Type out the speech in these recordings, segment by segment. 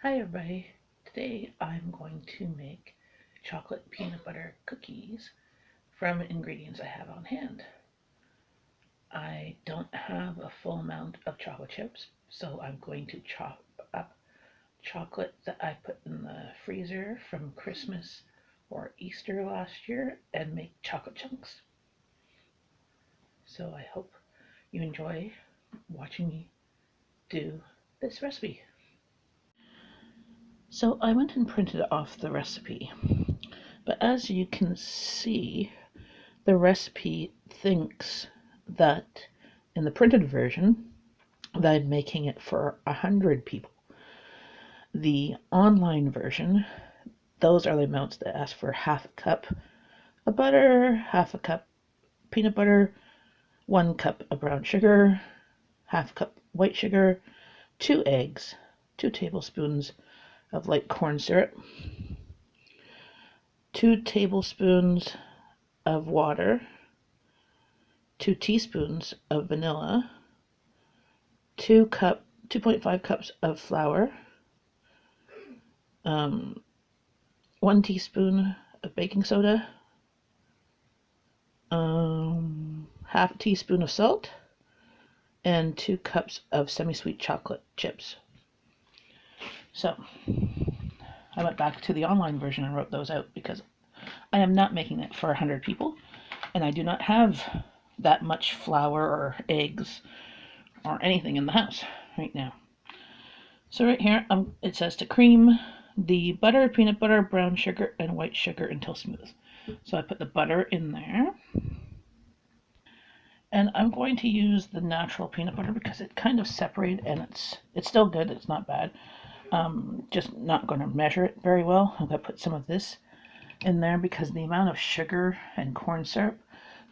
Hi everybody, today I'm going to make chocolate peanut butter cookies from ingredients I have on hand. I don't have a full amount of chocolate chips, so I'm going to chop up chocolate that I put in the freezer from Christmas or Easter last year and make chocolate chunks. So I hope you enjoy watching me do this recipe. So I went and printed off the recipe, but as you can see, the recipe thinks that in the printed version that I'm making it for 100 people. The online version, those are the amounts that ask for half a cup of butter, half a cup peanut butter, 1 cup of brown sugar, half cup white sugar, 2 eggs, 2 tablespoons of light corn syrup, 2 tablespoons of water, 2 teaspoons of vanilla, 2.5 cups of flour, 1 teaspoon of baking soda, half a teaspoon of salt, and 2 cups of semi-sweet chocolate chips. So I went back to the online version and wrote those out because I am not making it for 100 people, and I do not have that much flour or eggs or anything in the house right now. So right here, it says to cream the butter, peanut butter, brown sugar, and white sugar until smooth. So I put the butter in there. And I'm going to use the natural peanut butter because it kind of separated and it's still good, it's not bad. Just not going to measure it very well. I'm going to put some of this in there because the amount of sugar and corn syrup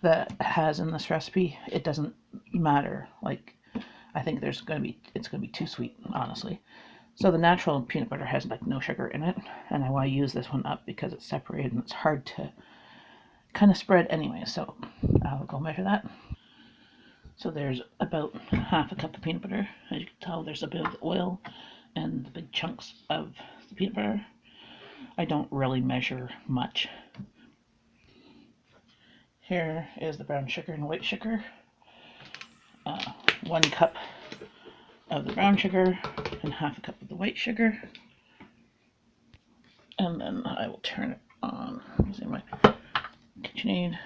that it has in this recipe, it doesn't matter. Like, I think it's going to be too sweet, honestly. So the natural peanut butter has like no sugar in it, and I want to use this one up because it's separated and it's hard to kind of spread anyway. So I'll go measure that. So there's about half a cup of peanut butter. As you can tell, there's a bit of oil and the big chunks of the peanut butter. I don't really measure much. Here is the brown sugar and white sugar. 1 cup of the brown sugar and half a cup of the white sugar. And then I will turn it on using my KitchenAid.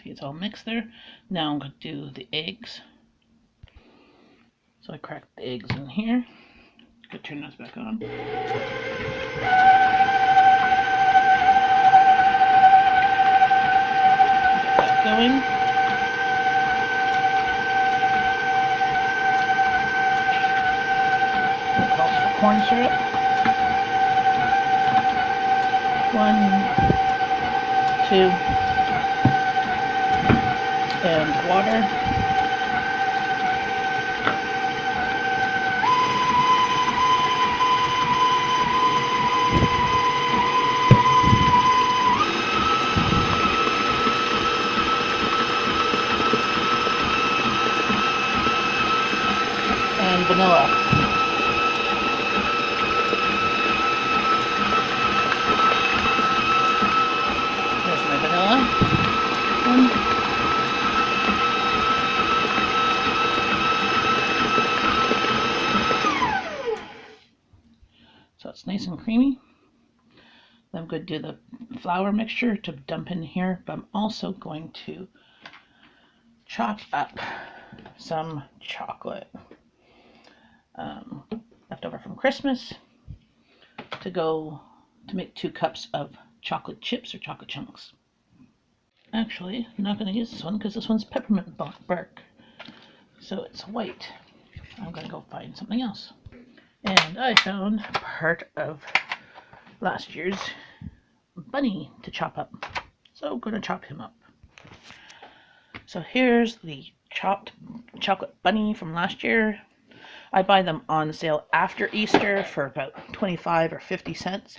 It's all mixed there. Now I'm going to do the eggs. So I cracked the eggs in here. Go turn this back on. Get that going. It calls for corn syrup. 1, 2, and water. And vanilla. There's my vanilla. So it's nice and creamy. Then I'm going to do the flour mixture to dump in here, but I'm also going to chop up some chocolate left over from Christmas to make 2 cups of chocolate chips or chocolate chunks. Actually, I'm not going to use this one because this one's peppermint bark. So it's white. I'm going to go find something else. And I found part of last year's bunny to chop up. So I'm going to chop him up. So here's the chopped chocolate bunny from last year. I buy them on sale after Easter for about 25 or 50 cents.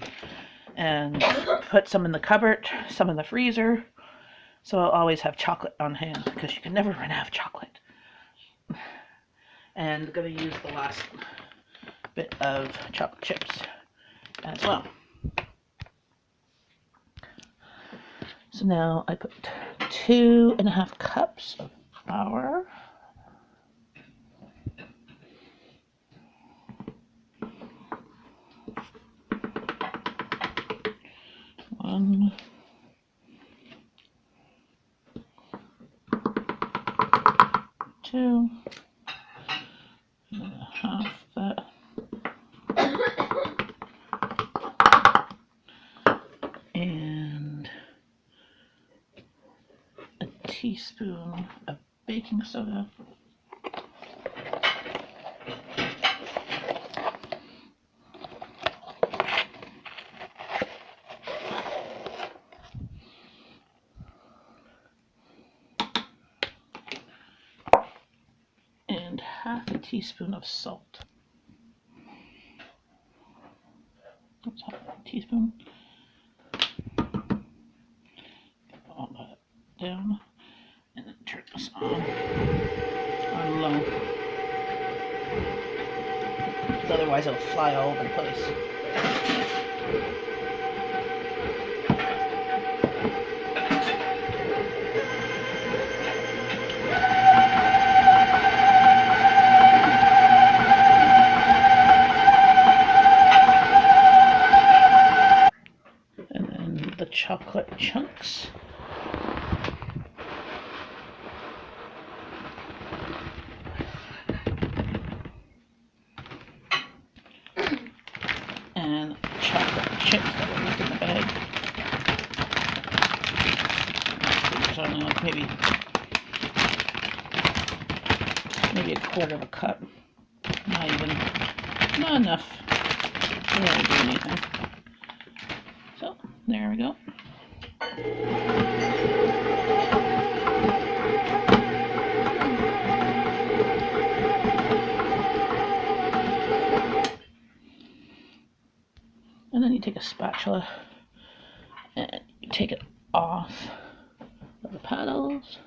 And put some in the cupboard, some in the freezer. So I'll always have chocolate on hand because you can never run out of chocolate. And I'm going to use the last bit of chocolate chips as well. So now I put 2.5 cups of flour. One. Two. And half that. And a teaspoon of baking soda. And half a teaspoon of salt. That's half a teaspoon. All that down. And then turn this on low. Because otherwise it'll fly all over the place. And then the chocolate chunks. And chocolate chips that were left in the bag. There's only like maybe a quarter of a cup. Not enough to really do anything. So there we go. And then you take a spatula and you take it off of the paddles.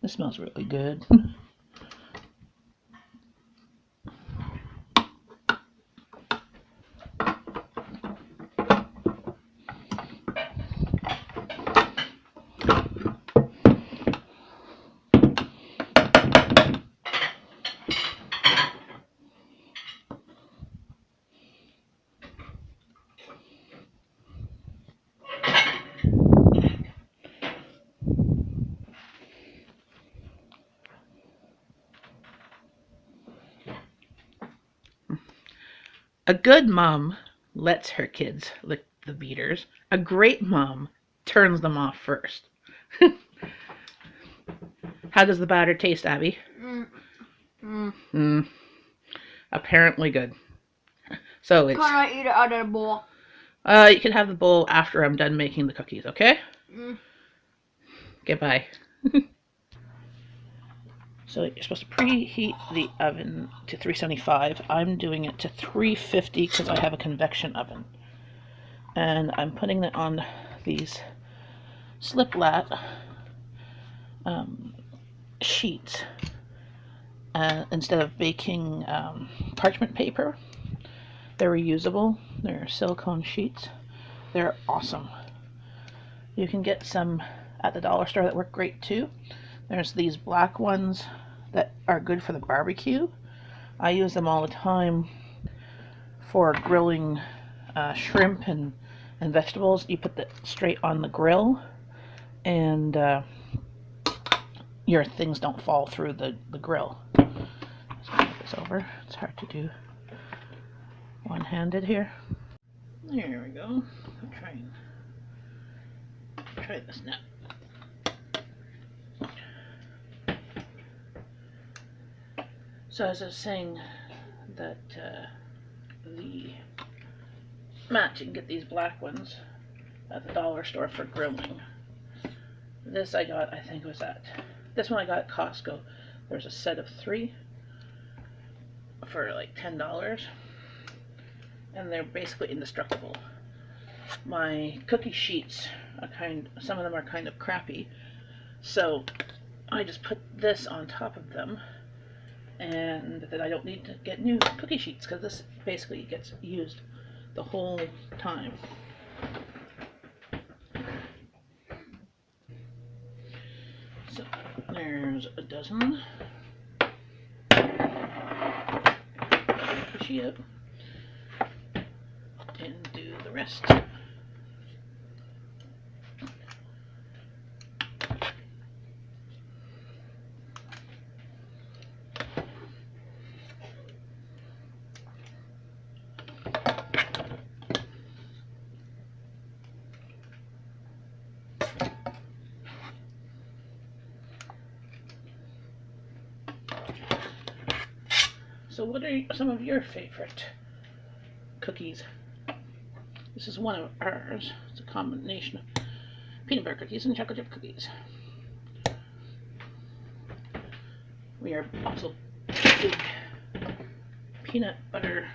This smells really good. A good mom lets her kids lick the beaters. A great mom turns them off first. How does the batter taste, Abby? Apparently good. So it's... Can I eat it out of the bowl? You can have the bowl after I'm done making the cookies, okay? Goodbye. So you're supposed to preheat the oven to 375. I'm doing it to 350 because I have a convection oven. And I'm putting it on these slip lat sheets instead of baking parchment paper. They're reusable. They're silicone sheets. They're awesome. You can get some at the dollar store that work great too. There's these black ones that are good for the barbecue. I use them all the time for grilling shrimp and vegetables. You put that straight on the grill and your things don't fall through the grill. Let's move this over. It's hard to do one-handed here. There we go. I'll try this now. So as I was saying that the mats, you can get these black ones at the dollar store for grilling. This I got, I think was this one I got at Costco. There's a set of 3 for like $10, and they're basically indestructible. My cookie sheets are some of them are kind of crappy, so I just put this on top of them, and then I don't need to get new cookie sheets because this basically gets used the whole time. So there's a dozen. Push it up and do the rest. So what are some of your favorite cookies? This is one of ours. It's a combination of peanut butter cookies and chocolate chip cookies. We are also big peanut butter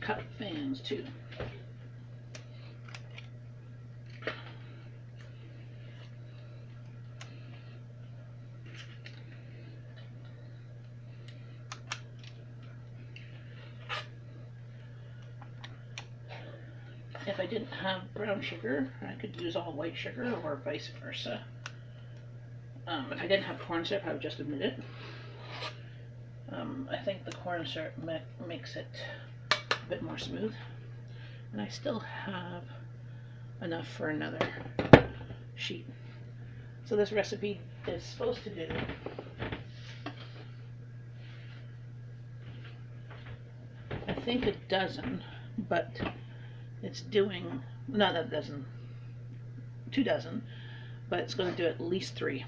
cup fans too. If I didn't have brown sugar, I could use all white sugar or vice versa. If I didn't have corn syrup, I would just omit it. I think the corn syrup makes it a bit more smooth. And I still have enough for another sheet. So this recipe is supposed to do I think a dozen, but it's doing not a dozen, 2 dozen, but it's going to do at least 3.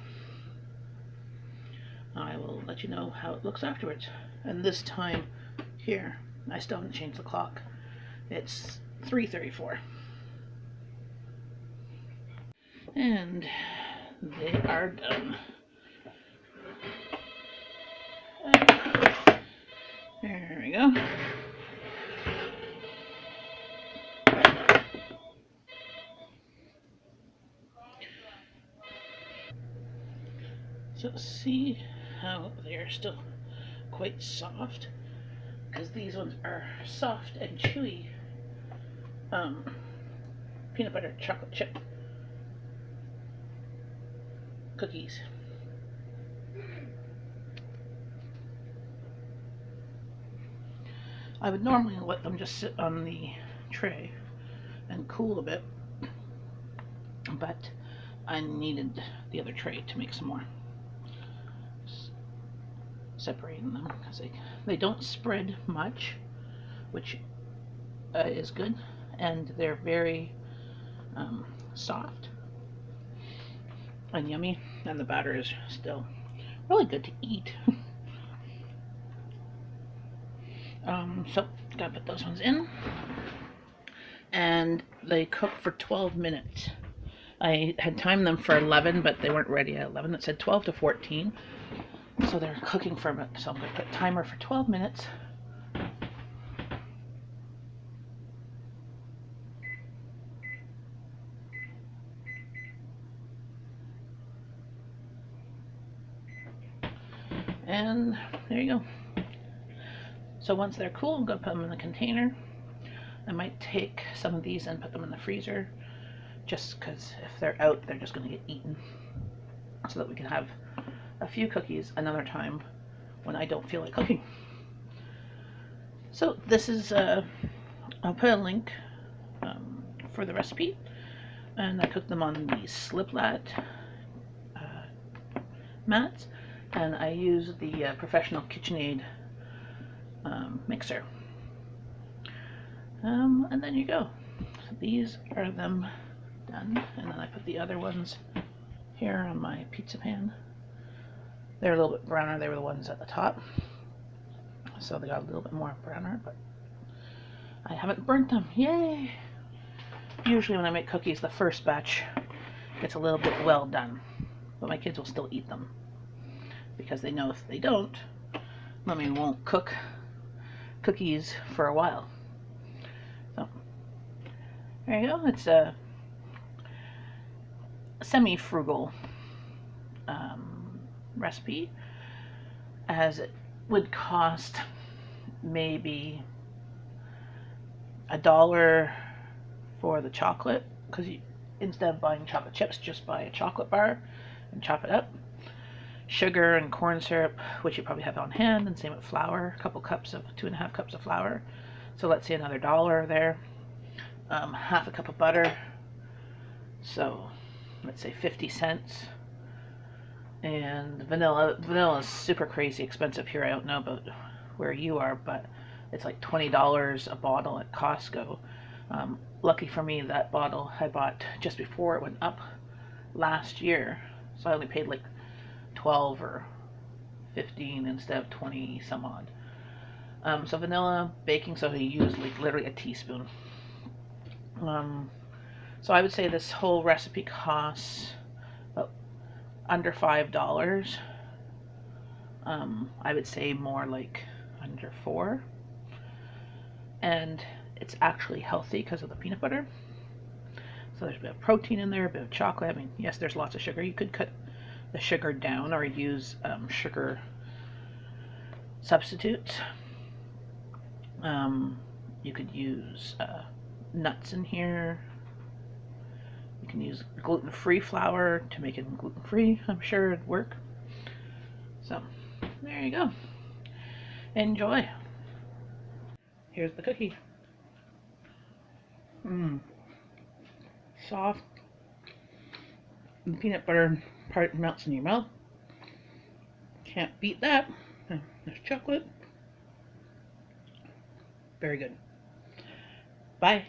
I will let you know how it looks afterwards. And this time here, I still haven't changed the clock. It's 3:34. And they are done. There we go. So see how they're still quite soft, because these ones are soft and chewy peanut butter chocolate chip cookies. I would normally let them just sit on the tray and cool a bit, but I needed the other tray to make some more. Separating them because they don't spread much, which is good, and they're very soft and yummy, and the batter is still really good to eat. So gotta put those ones in, and they cook for 12 minutes. I had timed them for 11, but they weren't ready at 11. It said 12 to 14. So they're cooking for a bit. So I'm going to put timer for 12 minutes. And there you go. So once they're cool, I'm going to put them in the container. I might take some of these and put them in the freezer, just because if they're out, they're just going to get eaten. So that we can have a few cookies another time when I don't feel like cooking. So this is, I'll put a link for the recipe, and I cooked them on these Sliplat mats, and I use the professional KitchenAid mixer. And then you go. So these are them done, and then I put the other ones here on my pizza pan. They're a little bit browner. They were the ones at the top, so they got a little bit more browner, but I haven't burnt them. Yay! Usually when I make cookies, the first batch gets a little bit well done, but my kids will still eat them because they know if they don't, Mommy won't cook cookies for a while. So there you go. It's a semi-frugal recipe, as it would cost maybe $1 for the chocolate, because instead of buying chocolate chips, just buy a chocolate bar and chop it up. Sugar and corn syrup, which you probably have on hand, and same with flour, a couple cups of 2.5 cups of flour. So let's say another $1 there. Half a cup of butter, so let's say 50 cents. And vanilla is super crazy expensive here. I don't know about where you are, but it's like $20 a bottle at Costco. Lucky for me, that bottle I bought just before it went up last year, so I only paid like 12 or 15 instead of 20 some odd. So vanilla, baking soda, you use like literally a teaspoon. So I would say this whole recipe costs about under $5. I would say more like under $4. And it's actually healthy because of the peanut butter. So there's a bit of protein in there, a bit of chocolate. I mean, yes, there's lots of sugar. You could cut the sugar down or use sugar substitutes. You could use nuts in here. You can use gluten-free flour to make it gluten-free. I'm sure it'd work. So there you go. Enjoy. Here's the cookie. Soft. The peanut butter part melts in your mouth. Can't beat that. There's chocolate. Very good. Bye.